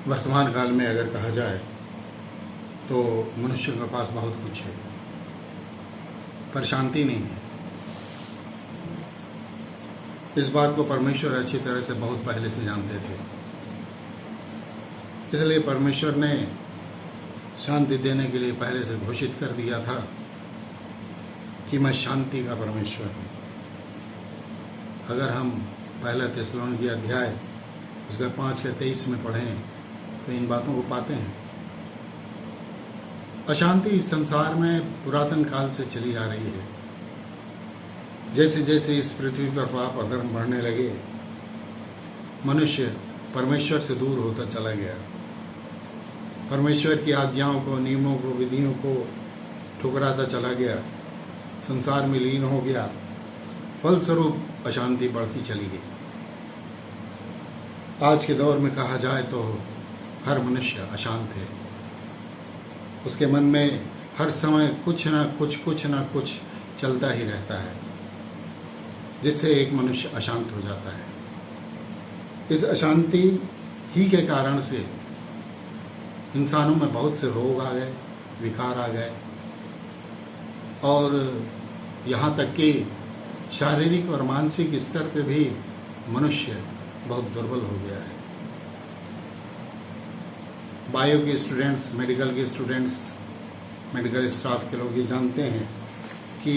वर्तमान काल में अगर कहा जाए तो मनुष्य के पास बहुत कुछ है, पर शांति नहीं है। इस बात को परमेश्वर अच्छी तरह से बहुत पहले से जानते थे, इसलिए परमेश्वर ने शांति देने के लिए पहले से घोषित कर दिया था कि मैं शांति का परमेश्वर हूँ। अगर हम पहला थिस्सलुनीकी अध्याय उसका 5:23 में पढ़ें तो इन बातों को पाते हैं। अशांति इस संसार में पुरातन काल से चली आ रही है। जैसे जैसे इस पृथ्वी पर पाप अधर्म बढ़ने लगे, मनुष्य परमेश्वर से दूर होता चला गया। परमेश्वर की आज्ञाओं को, नियमों को, विधियों को ठुकराता चला गया, संसार में लीन हो गया। फलस्वरूप अशांति बढ़ती चली गई। आज के दौर में कहा जाए तो हर मनुष्य अशांत है। उसके मन में हर समय कुछ ना कुछ चलता ही रहता है, जिससे एक मनुष्य अशांत हो जाता है। इस अशांति ही के कारण से इंसानों में बहुत से रोग आ गए, विकार आ गए, और यहाँ तक कि शारीरिक और मानसिक स्तर पे भी मनुष्य बहुत दुर्बल हो गया है। बायो के स्टूडेंट्स, मेडिकल के स्टूडेंट्स, मेडिकल स्टाफ के लोग ये जानते हैं कि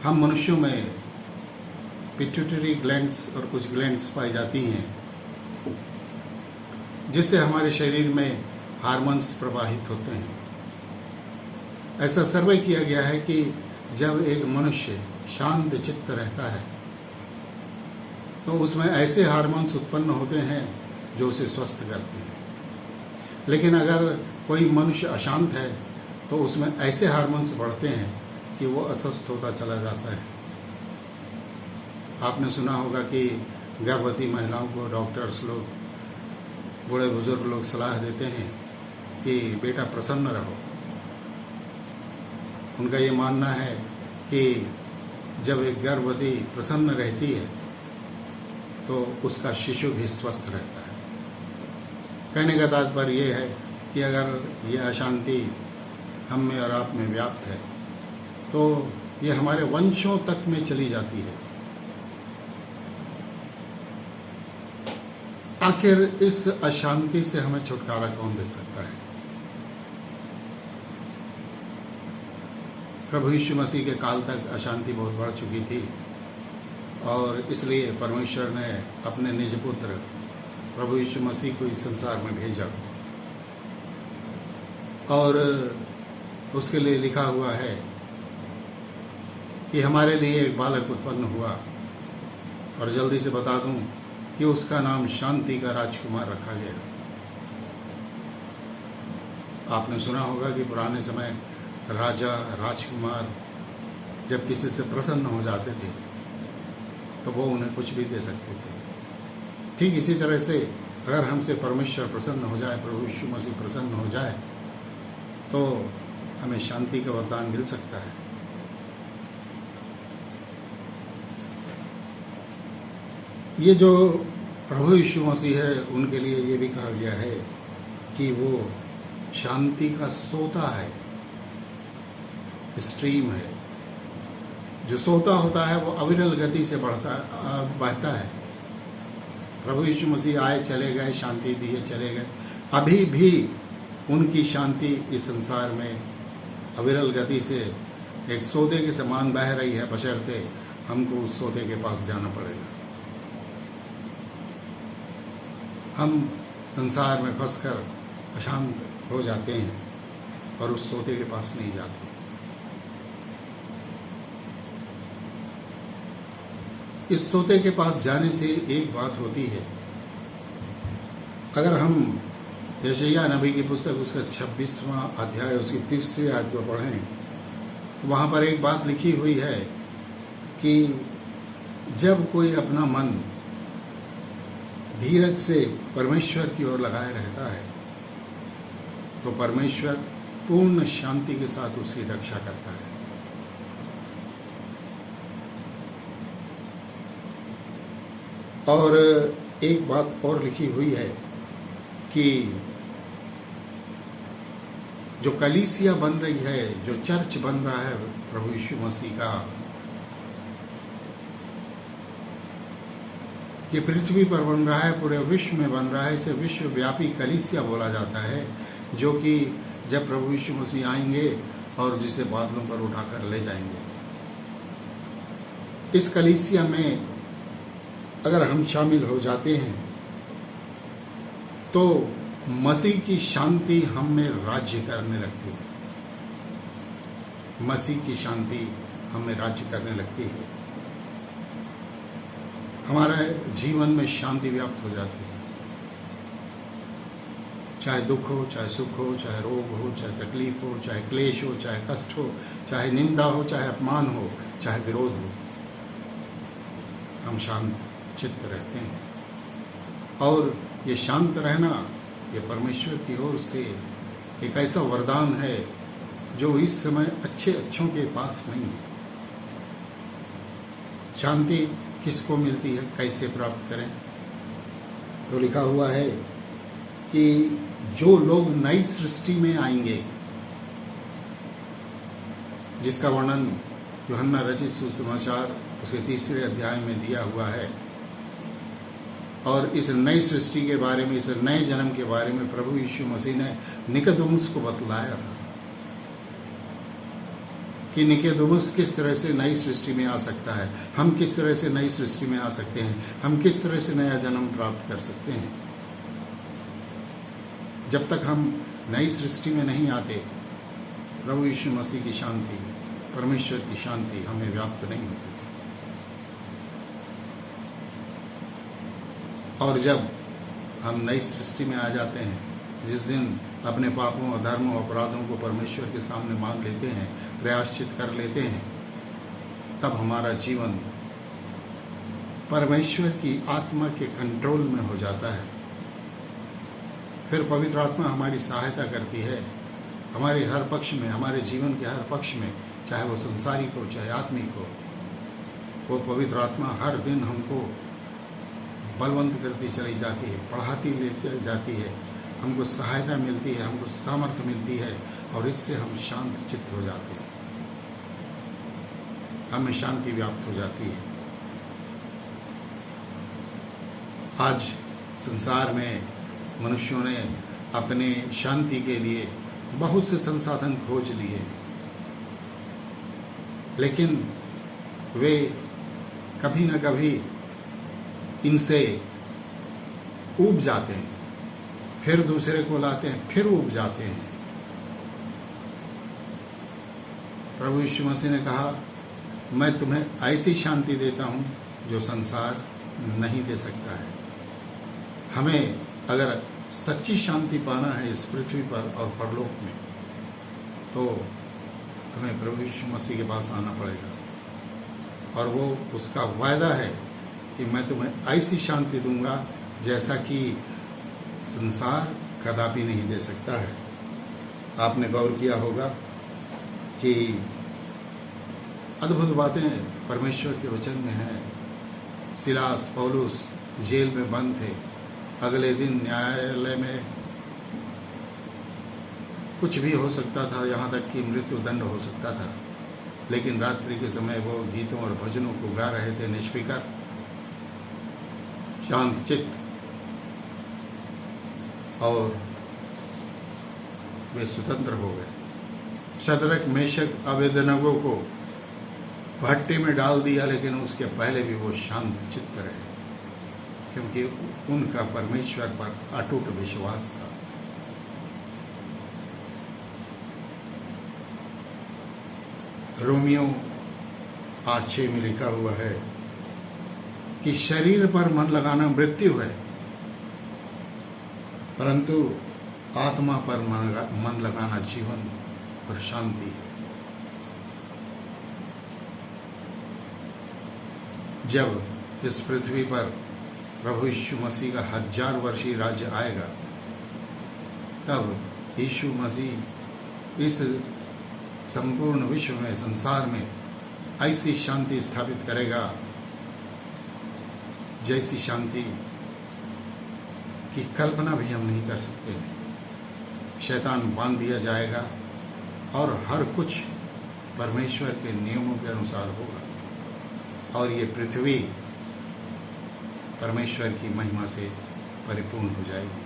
हम मनुष्यों में पिट्यूटरी ग्लैंड्स और कुछ ग्लैंड्स पाई जाती हैं, जिससे हमारे शरीर में हार्मोन्स प्रवाहित होते हैं। ऐसा सर्वे किया गया है कि जब एक मनुष्य शांत चित्त रहता है तो उसमें ऐसे हार्मोन्स उत्पन्न होते हैं जो उसे स्वस्थ करते हैं। लेकिन अगर कोई मनुष्य अशांत है तो उसमें ऐसे हार्मोन्स बढ़ते हैं कि वो अस्वस्थ होता चला जाता है। आपने सुना होगा कि गर्भवती महिलाओं को डॉक्टर्स लोग, बूढ़े बुजुर्ग लोग सलाह देते हैं कि बेटा प्रसन्न रहो। उनका ये मानना है कि जब एक गर्भवती प्रसन्न रहती है तो उसका शिशु भी स्वस्थ रहता है। कहने का तात्पर्य ये है कि अगर ये अशांति हम में और आप में व्याप्त है तो ये हमारे वंशों तक में चली जाती है। आखिर इस अशांति से हमें छुटकारा कौन दे सकता है? प्रभु यीशु मसीह के काल तक अशांति बहुत बढ़ चुकी थी, और इसलिए परमेश्वर ने अपने निज पुत्र प्रभु यीशु मसीह को इस संसार में भेजा, और उसके लिए लिखा हुआ है कि हमारे लिए एक बालक उत्पन्न हुआ। और जल्दी से बता दूं कि उसका नाम शांति का राजकुमार रखा गया। आपने सुना होगा कि पुराने समय राजा, राजकुमार जब किसी से प्रसन्न हो जाते थे तो वो उन्हें कुछ भी दे सकते थे। ठीक इसी तरह से अगर हमसे परमेश्वर प्रसन्न हो जाए, प्रभु यीशु मसीह प्रसन्न हो जाए, तो हमें शांति का वरदान मिल सकता है। ये जो प्रभु यीशु मसीह है उनके लिए ये भी कहा गया है कि वो शांति का सोता है, स्ट्रीम है। जो सोता होता है वो अविरल गति से बहता है। प्रभु यीशु मसीह आए, चले गए, शांति दिए, चले गए। अभी भी उनकी शांति इस संसार में अविरल गति से एक सोते के समान बह रही है, बशर्ते हमको उस सोते के पास जाना पड़ेगा। हम संसार में फंसकर अशांत हो जाते हैं और उस सोते के पास नहीं जाते। इस सोते के पास जाने से एक बात होती है। अगर हम यशायाह नबी की पुस्तक उसका 26वां अध्याय उसकी 30वीं आयत को पढ़ें तो वहाँ पर एक बात लिखी हुई है कि जब कोई अपना मन धीरज से परमेश्वर की ओर लगाए रहता है तो परमेश्वर पूर्ण शांति के साथ उसकी रक्षा करता है। और एक बात और लिखी हुई है कि जो कलीसिया बन रही है, जो चर्च बन रहा है प्रभु यीशु मसीह का, ये पृथ्वी पर बन रहा है, पूरे विश्व में बन रहा है। इसे विश्वव्यापी कलीसिया बोला जाता है, जो कि जब प्रभु यीशु मसीह आएंगे और जिसे बादलों पर उठाकर ले जाएंगे। इस कलीसिया में अगर हम शामिल हो जाते हैं तो मसीह की शांति हम में राज्य करने लगती है। मसीह की शांति हमें राज्य करने लगती है। हमारे जीवन में शांति व्याप्त हो जाती है। चाहे दुख हो, चाहे सुख हो, चाहे रोग हो, चाहे तकलीफ हो, चाहे क्लेश हो, चाहे कष्ट हो, चाहे निंदा हो, चाहे अपमान हो, चाहे विरोध हो, हम शांत चित्त रहते हैं। और ये शांत रहना, ये परमेश्वर की ओर से एक ऐसा वरदान है जो इस समय अच्छों के पास नहीं है। शांति किसको मिलती है, कैसे प्राप्त करें? तो लिखा हुआ है कि जो लोग नई सृष्टि में आएंगे, जिसका वर्णन यूहन्ना रचित सुसमाचार उसके 3 अध्याय में दिया हुआ है। और इस नई सृष्टि के बारे में, इस नए जन्म के बारे में प्रभु यीशु मसीह ने निकोदेमुस को बतलाया था कि निकोदेमुस किस तरह से नई सृष्टि में आ सकता है, हम किस तरह से नई सृष्टि में आ सकते हैं, हम किस तरह से नया जन्म प्राप्त कर सकते हैं। जब तक हम नई सृष्टि में नहीं आते, प्रभु यीशु मसीह की शांति, परमेश्वर की शांति हमें व्याप्त नहीं होती। और जब हम नई सृष्टि में आ जाते हैं, जिस दिन अपने पापों और धर्मों अपराधों को परमेश्वर के सामने मान लेते हैं, प्रायश्चित कर लेते हैं, तब हमारा जीवन परमेश्वर की आत्मा के कंट्रोल में हो जाता है। फिर पवित्र आत्मा हमारी सहायता करती है, हमारे हर पक्ष में, हमारे जीवन के हर पक्ष में, चाहे वो संसारिक हो चाहे आत्मिक हो। वो पवित्र आत्मा हर दिन हमको बलवंत करती चली जाती है, पढ़ाती ले जाती है, हमको सहायता मिलती है, हमको सामर्थ्य मिलती है, और इससे हम शांत चित्त हो जाते हैं, हमें शांति व्याप्त हो जाती है। आज संसार में मनुष्यों ने अपने शांति के लिए बहुत से संसाधन खोज लिए, लेकिन वे कभी न कभी इनसे ऊब जाते हैं, फिर दूसरे को लाते हैं, फिर ऊब जाते हैं। प्रभु यीशु मसीह ने कहा, मैं तुम्हें ऐसी शांति देता हूं जो संसार नहीं दे सकता है। हमें अगर सच्ची शांति पाना है इस पृथ्वी पर और परलोक में, तो हमें प्रभु यीशु मसीह के पास आना पड़ेगा। और वो उसका वायदा है कि मैं तुम्हें ऐसी शांति दूंगा जैसा कि संसार कदापि नहीं दे सकता है। आपने गौर किया होगा कि अद्भुत बातें परमेश्वर के वचन में हैं। सिलास, पौलुस जेल में बंद थे, अगले दिन न्यायालय में कुछ भी हो सकता था, यहाँ तक कि मृत्यु दंड हो सकता था, लेकिन रात्रि के समय वो गीतों और भजनों को गा रहे थे निष्फिकर, शांत चित्त, और वे स्वतंत्र हो गए। शद्रक, मेशक, अबेदनगो को भट्टी में डाल दिया, लेकिन उसके पहले भी वो शांत चित्त रहे, क्योंकि उनका परमेश्वर पर अटूट विश्वास था। रोमियो 8:6 में लिखा हुआ है कि शरीर पर मन लगाना मृत्यु है, परंतु आत्मा पर मन लगाना जीवन और शांति है। जब इस पृथ्वी पर प्रभु यीशु मसीह का 1000 वर्षीय राज्य आएगा, तब यीशु मसीह इस संपूर्ण विश्व में, संसार में ऐसी शांति स्थापित करेगा जैसी शांति की कल्पना भी हम नहीं कर सकते हैं। शैतान बांध दिया जाएगा और हर कुछ परमेश्वर के नियमों के अनुसार होगा और ये पृथ्वी परमेश्वर की महिमा से परिपूर्ण हो जाएगी।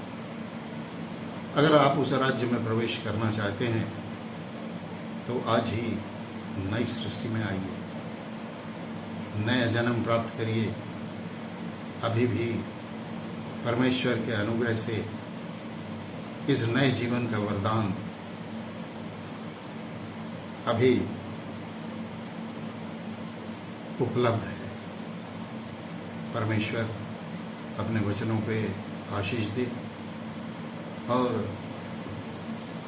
अगर आप उस राज्य में प्रवेश करना चाहते हैं तो आज ही नई सृष्टि में आइए, नया जन्म प्राप्त करिए। अभी भी परमेश्वर के अनुग्रह से इस नए जीवन का वरदान अभी उपलब्ध है। परमेश्वर अपने वचनों पे आशीष दे और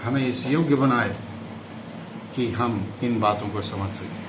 हमें इस योग्य बनाए कि हम इन बातों को समझ सकें।